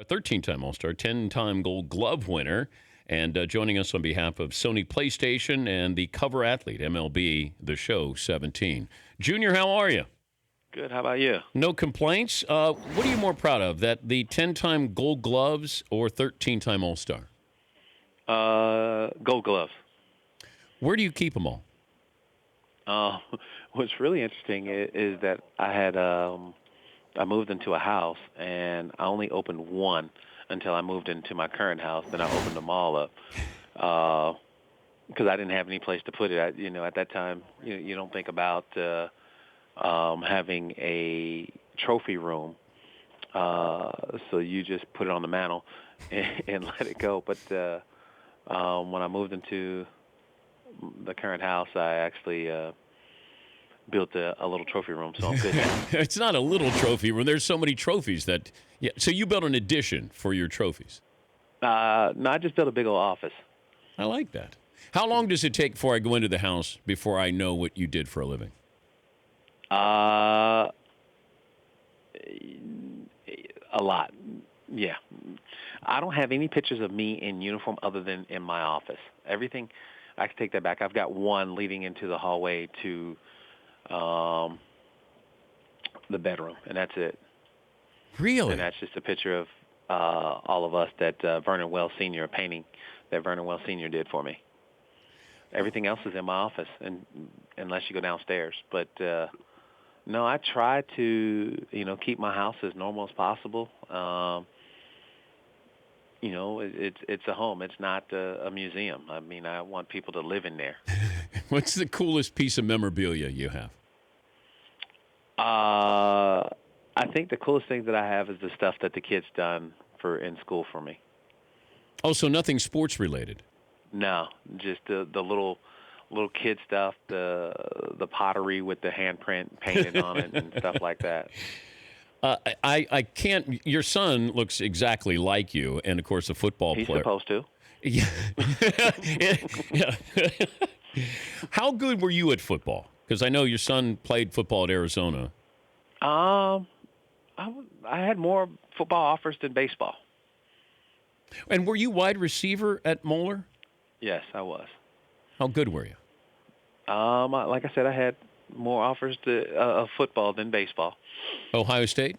13-time All-Star, 10-time Gold Glove winner, and joining us on behalf of Sony PlayStation and the cover athlete, MLB, The Show 17. Junior, how are you? Good. How about you? No complaints. What are you more proud of, that the 10-time Gold Gloves or 13-time All-Star? Gold Gloves. Where do you keep them all? What's really interesting is that I moved into a house, and I only opened one until I moved into my current house. Then I opened them all up because I didn't have any place to put it. At that time, you don't think about having a trophy room, so you just put it on the mantle and let it go. But when I moved into the current house, I actually built a little trophy room, so I'm good now. It's not a little trophy room. There's so many trophies that. Yeah. So you built an addition for your trophies. No, I just built a big old office. I like that. How long does it take before I go into the house before I know what you did for a living? A lot. Yeah. I don't have any pictures of me in uniform other than in my office. Everything, I can take that back. I've got one leading into the hallway to the bedroom, and that's it. Really? And that's just a picture of all of us that Vernon Wells Sr., a painting that Vernon Wells Sr. did for me. Everything else is in my office, and unless you go downstairs. But no, I try to keep my house as normal as possible. It's a home. It's not a museum. I mean, I want people to live in there. What's the coolest piece of memorabilia you have? I think the coolest thing that I have is the stuff that the kids done in school for me. Oh, so nothing sports related? No, just the little kid stuff, the pottery with the handprint painted on it and stuff like that. I can't. Your son looks exactly like you, and of course, a football He's player. He's supposed to. Yeah. Yeah. How good were you at football? Because I know your son played football at Arizona. I had more football offers than baseball. And were you wide receiver at Moeller? Yes, I was. How good were you? Like I said, I had more offers of football than baseball. Ohio State?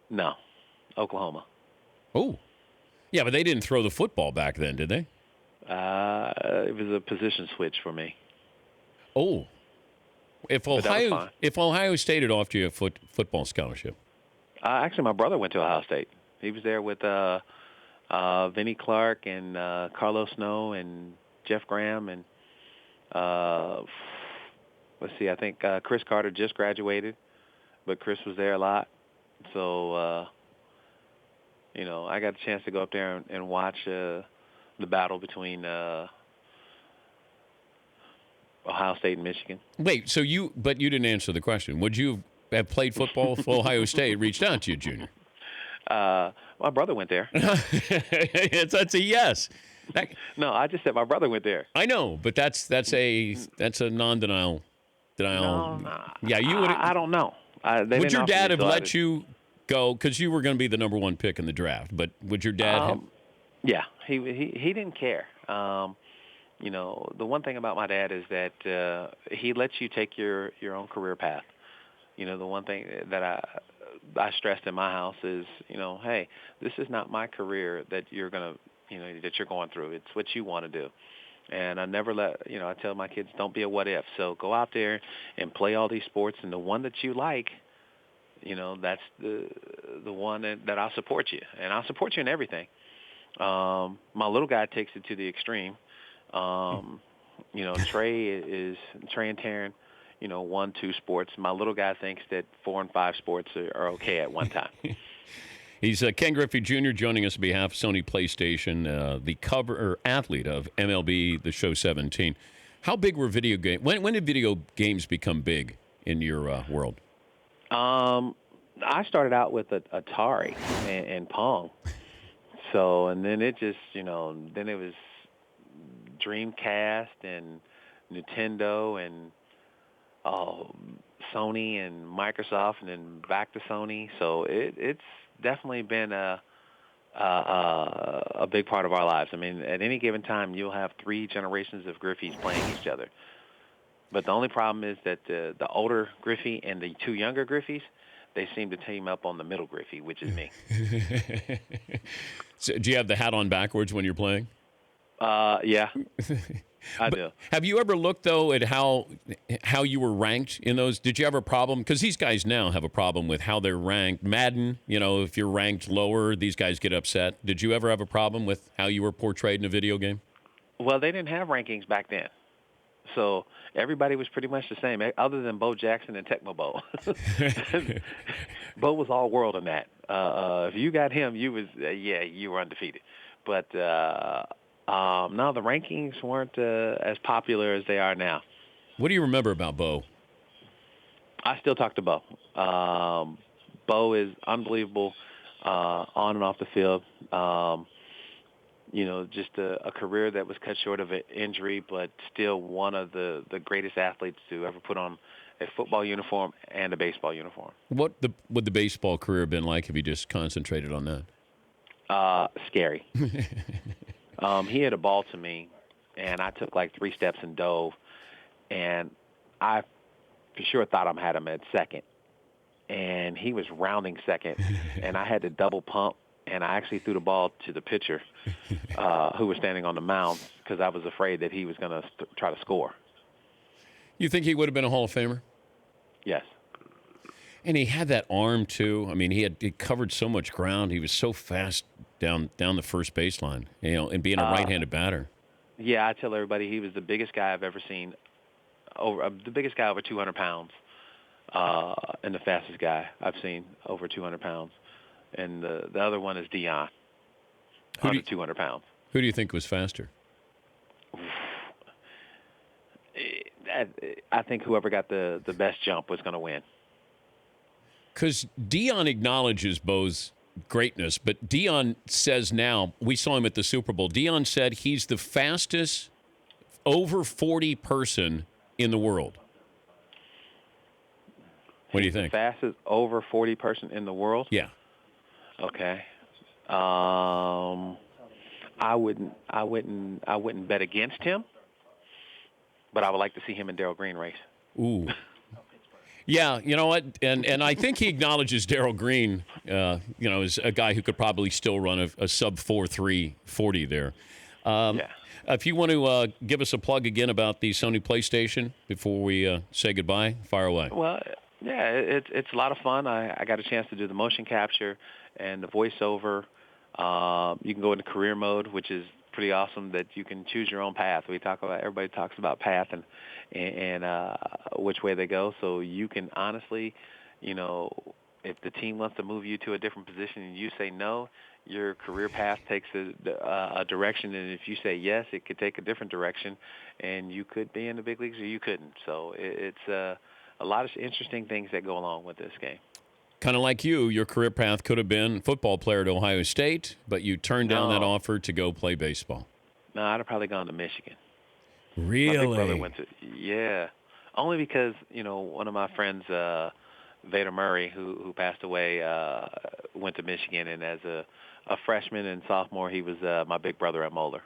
No, Oklahoma. Oh, yeah, but they didn't throw the football back then, did they? It was a position switch for me. Oh, if Ohio State had offered you a football scholarship. Actually, my brother went to Ohio State. He was there with Vinnie Clark and Carlos Snow and Jeff Graham and let's see, I think Chris Carter just graduated, but Chris was there a lot. So I got a chance to go up there and watch the battle between Ohio State and Michigan. Wait, but you didn't answer the question. Would you have played football if Ohio State reached out to you, Junior? My brother went there. That's a yes. No, I just said my brother went there. I know, but that's a non-denial. No, yeah, you would. I don't know. Would your dad have let you go because you were going to be the number one pick in the draft? But would your dad have? Yeah, he didn't care. The one thing about my dad is that he lets you take your own career path. The one thing that I stressed in my house is, hey, this is not my career that you're gonna, that you're going through. It's what you want to do. And I never I tell my kids, don't be a what if. So go out there and play all these sports, and the one that you like, that's the one that I'll support you, and I'll support you in everything. My little guy takes it to the extreme. Trey and Taryn, 1-2 sports. My little guy thinks that 4 and 5 sports are okay at one time. He's Ken Griffey Jr. joining us on behalf of Sony PlayStation, the cover athlete of MLB The Show 17. How big were video games? When did video games become big in your world? I started out with Atari and Pong. So, and then it just, then it was Dreamcast and Nintendo and Sony and Microsoft, and then back to Sony. So it's definitely been a a big part of our lives. I mean, at any given time, you'll have 3 generations of Griffeys playing each other. But the only problem is that the older Griffey and the 2 younger Griffeys, they seem to team up on the middle Griffey, which is me. So, do you have the hat on backwards when you're playing? Yeah, I do. Have you ever looked, though, at how you were ranked in those? Did you have a problem? Because these guys now have a problem with how they're ranked. Madden, if you're ranked lower, these guys get upset. Did you ever have a problem with how you were portrayed in a video game? Well, they didn't have rankings back then. So everybody was pretty much the same, other than Bo Jackson and Tecmo Bo. Bo was all world in that. If you got him, you were undefeated. But no, the rankings weren't as popular as they are now. What do you remember about Bo? I still talk to Bo. Bo is unbelievable on and off the field. Just a career that was cut short of an injury, but still one of the greatest athletes to ever put on a football uniform and a baseball uniform. What would the baseball career have been like if you just concentrated on that? Scary. He hit a ball to me, and I took like 3 steps and dove, and I for sure thought I had him at second, and he was rounding second, and I had to double pump. And I actually threw the ball to the pitcher who was standing on the mound because I was afraid that he was going to try to score. You think he would have been a Hall of Famer? Yes. And he had that arm, too. I mean, he covered so much ground. He was so fast down the first baseline, and being a right-handed batter. Yeah, I tell everybody he was the biggest guy I've ever seen, the biggest guy over 200 pounds, and the fastest guy I've seen over 200 pounds. And the other one is Dion, under 200 pounds. Who do you think was faster? I think whoever got the best jump was going to win. Because Dion acknowledges Bo's greatness, but Dion says now, we saw him at the Super Bowl, Dion said he's the fastest over 40 person in the world. What do you think? The fastest over 40 person in the world? Yeah. Okay. I wouldn't bet against him, but I would like to see him and Darryl Green race. Ooh. Yeah, you know what? And I think he acknowledges Darryl Green, as a guy who could probably still run a sub 4.3 40 there. Yeah. If you want to give us a plug again about the Sony PlayStation before we say goodbye, fire away. Well, yeah, it's a lot of fun. I got a chance to do the motion capture and the voiceover. You can go into career mode, which is pretty awesome that you can choose your own path. Everybody talks about path and which way they go. So you can honestly, if the team wants to move you to a different position and you say no, your career path takes a direction. And if you say yes, it could take a different direction. And you could be in the big leagues or you couldn't. So it's a lot of interesting things that go along with this game. Kind of like you, your career path could have been football player at Ohio State, but you turned down that offer to go play baseball. No, I'd have probably gone to Michigan. Really? My big brother went to, yeah. Only because, one of my friends, Vader Murray, who passed away, went to Michigan, and as a freshman and sophomore, he was my big brother at Moeller.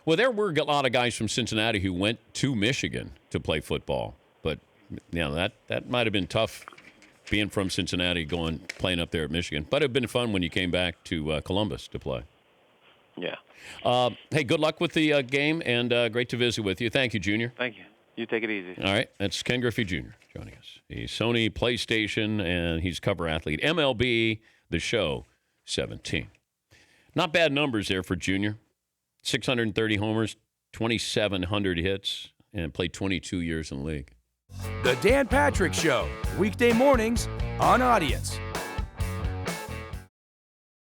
Well, there were a lot of guys from Cincinnati who went to Michigan to play football, but that might have been tough. Being from Cincinnati, playing up there at Michigan. But it'd been fun when you came back to Columbus to play. Yeah. Hey, good luck with the game, and great to visit with you. Thank you, Junior. Thank you. You take it easy. All right. That's Ken Griffey Jr. joining us. He's Sony PlayStation, and he's cover athlete. MLB, The Show, 17. Not bad numbers there for Junior. 630 homers, 2,700 hits, and played 22 years in the league. The Dan Patrick Show, weekday mornings on Audience.